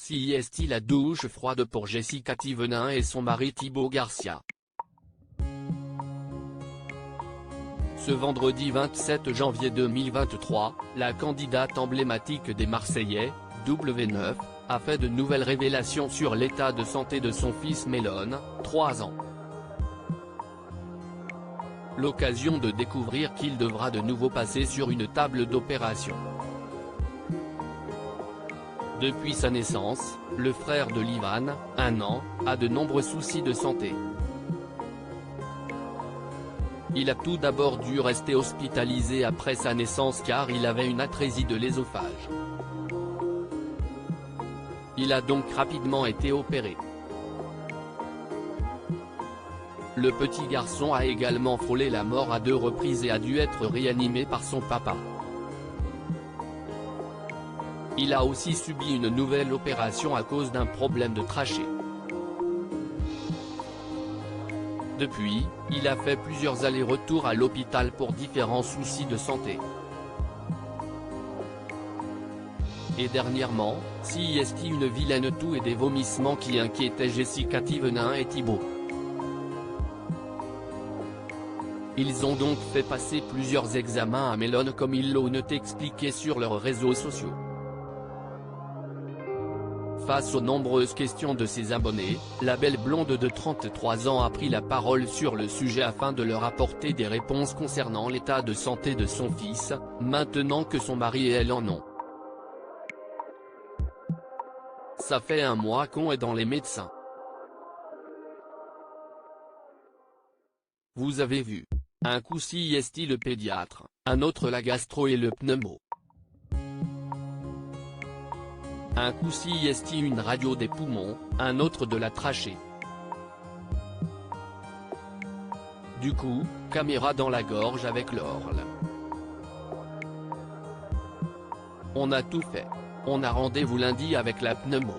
CIST la douche froide pour Jessica Thévenin et son mari Thibaut Garcia. Ce vendredi 27 janvier 2023, la candidate emblématique des Marseillais, W9, a fait de nouvelles révélations sur l'état de santé de son fils Melon, 3 ans. L'occasion de découvrir qu'il devra de nouveau passer sur une table d'opération. Depuis sa naissance, le frère de Livan, 1 an, a de nombreux soucis de santé. Il a tout d'abord dû rester hospitalisé après sa naissance car il avait une atrésie de l'œsophage. Il a donc rapidement été opéré. Le petit garçon a également frôlé la mort à 2 reprises et a dû être réanimé par son papa. Il a aussi subi une nouvelle opération à cause d'un problème de trachée. Depuis, il a fait plusieurs allers-retours à l'hôpital pour différents soucis de santé. Et dernièrement, CIST une vilaine toux et des vomissements qui inquiétaient Jessica Thévenin et Thibaut. Ils ont donc fait passer plusieurs examens à Melon comme ils l'ont expliqué sur leurs réseaux sociaux. Face aux nombreuses questions de ses abonnés, la belle blonde de 33 ans a pris la parole sur le sujet afin de leur apporter des réponses concernant l'état de santé de son fils, maintenant que son mari et elle en ont. Ça fait 1 mois qu'on est dans les médecins. Vous avez vu. Un coup CIST le pédiatre, un autre la gastro et le pneumo. Un coup CIST une radio des poumons, un autre de la trachée. Du coup, caméra dans la gorge avec l'orle. On a tout fait. On a rendez-vous lundi avec la pneumo.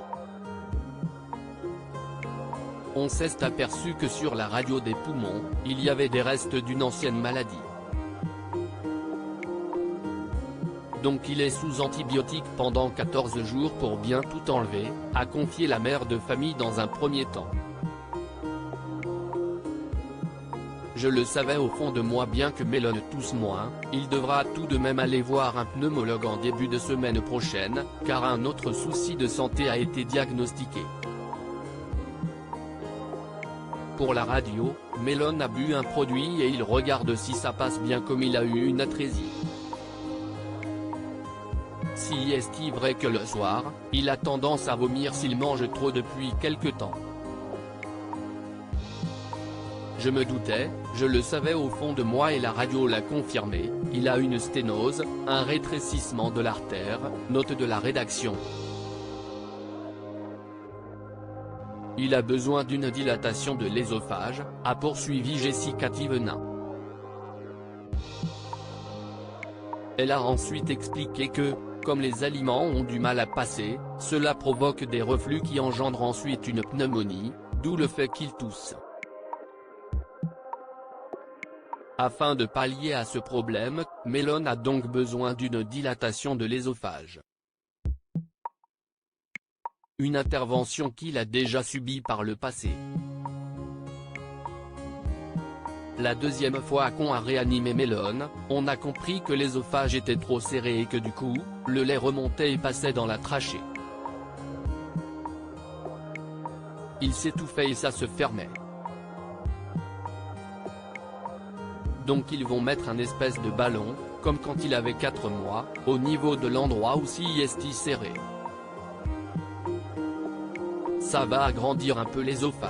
On s'est aperçu que sur la radio des poumons, il y avait des restes d'une ancienne maladie. Donc il est sous antibiotiques pendant 14 jours pour bien tout enlever, a confié la mère de famille dans un premier temps. Je le savais au fond de moi bien que Melon tousse moins, il devra tout de même aller voir un pneumologue en début de semaine prochaine, car un autre souci de santé a été diagnostiqué. Pour la radio, Melon a bu un produit et il regarde si ça passe bien comme il a eu une atrésie. Si est-il vrai que le soir, il a tendance à vomir s'il mange trop depuis quelque temps. Je me doutais, je le savais au fond de moi et la radio l'a confirmé, il a une sténose, un rétrécissement de l'artère, note de la rédaction. Il a besoin d'une dilatation de l'œsophage, a poursuivi Jessica Thévenin. Elle a ensuite expliqué que, comme les aliments ont du mal à passer, cela provoque des reflux qui engendrent ensuite une pneumonie, d'où le fait qu'il tousse. Afin de pallier à ce problème, Melon a donc besoin d'une dilatation de l'œsophage. Une intervention qu'il a déjà subie par le passé. La deuxième fois qu'on a réanimé Melon, on a compris que l'œsophage était trop serré et que du coup, le lait remontait et passait dans la trachée. Il s'étouffait et ça se fermait. Donc ils vont mettre un espèce de ballon, comme quand il avait 4 mois, au niveau de l'endroit où CIST serré. Ça va agrandir un peu l'œsophage.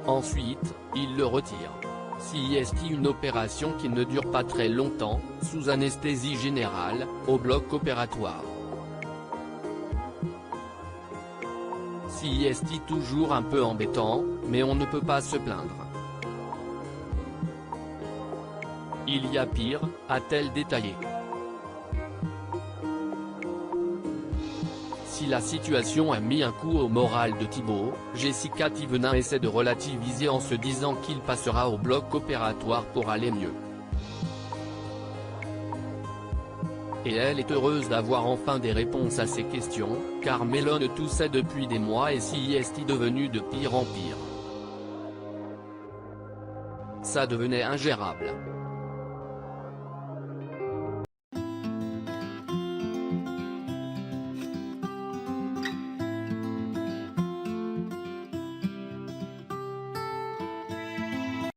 Ensuite, il le retire. CIST une opération qui ne dure pas très longtemps, sous anesthésie générale, au bloc opératoire. CIST toujours un peu embêtant, mais on ne peut pas se plaindre. Il y a pire, a-t-elle détaillé. Si la situation a mis un coup au moral de Thibaut, Jessica Thévenin essaie de relativiser en se disant qu'il passera au bloc opératoire pour aller mieux. Et elle est heureuse d'avoir enfin des réponses à ces questions, car Melone toussait depuis des mois et si est devenu de pire en pire. Ça devenait ingérable.